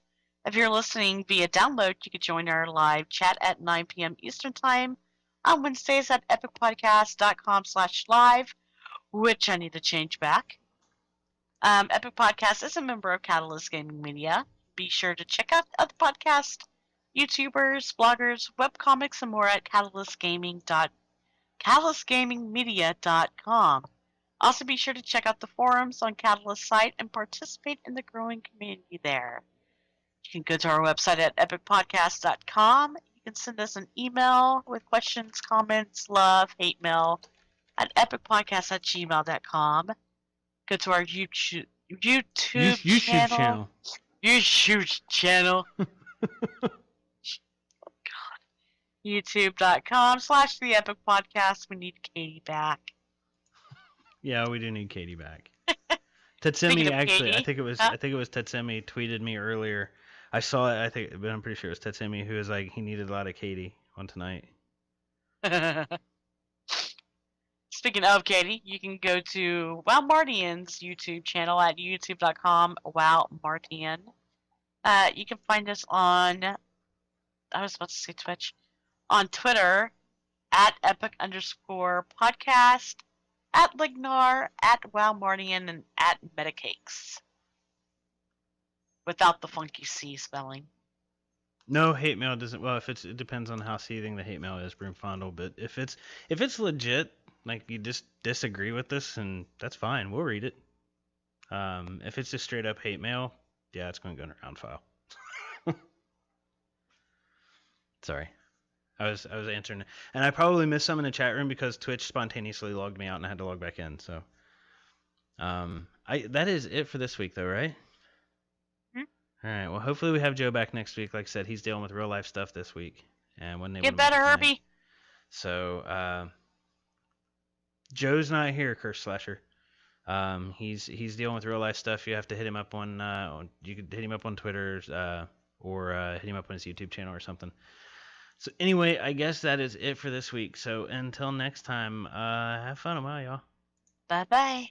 If you're listening via download, you can join our live chat at 9 p.m. Eastern Time on Wednesdays at epicpodcast.com/live, which I need to change back. Epic Podcast is a member of Catalyst Gaming Media. Be sure to check out other podcasts, YouTubers, bloggers, webcomics, and more at catalystgamingmedia.com. Also, be sure to check out the forums on Catalyst's site and participate in the growing community there. You can go to our website at epicpodcast.com. You can send us an email with questions, comments, love, hate mail at epicpodcast@gmail.com. Go to our YouTube channel. YouTube channel. YouTube.com/The Epic Podcast. We need Katie back. Yeah, we do need Katie back. Tetsumi actually, Katie, I think it was Tetsumi tweeted me earlier. I saw it, but I'm pretty sure it was Tetsumi who was like he needed a lot of Katie on tonight. Speaking of Katie, you can go to WowMartian's YouTube channel at youtube.com/WowMartian. You can find us on, I was about to say Twitch, on Twitter at @epic_podcast, at Lignar, at WowMartian, and at Medicakes. Without the funky C spelling. No hate mail doesn't. Well, it depends on how seething the hate mail is, Broomfondle. But if it's legit, like you just disagree with this, and that's fine. We'll read it. If it's just straight up hate mail, yeah, it's going to go in a round file. Sorry, I was answering, and I probably missed some in the chat room because Twitch spontaneously logged me out, and I had to log back in. So, that is it for this week, though, right? All right. Well, hopefully we have Joe back next week. Like I said, he's dealing with real life stuff this week, and when they get better, Herbie. So, Joe's not here, Curse Slasher. He's dealing with real life stuff. You have to hit him up on you could hit him up on Twitter, or hit him up on his YouTube channel or something. So anyway, I guess that is it for this week. So until next time, have fun a while, y'all. Bye bye.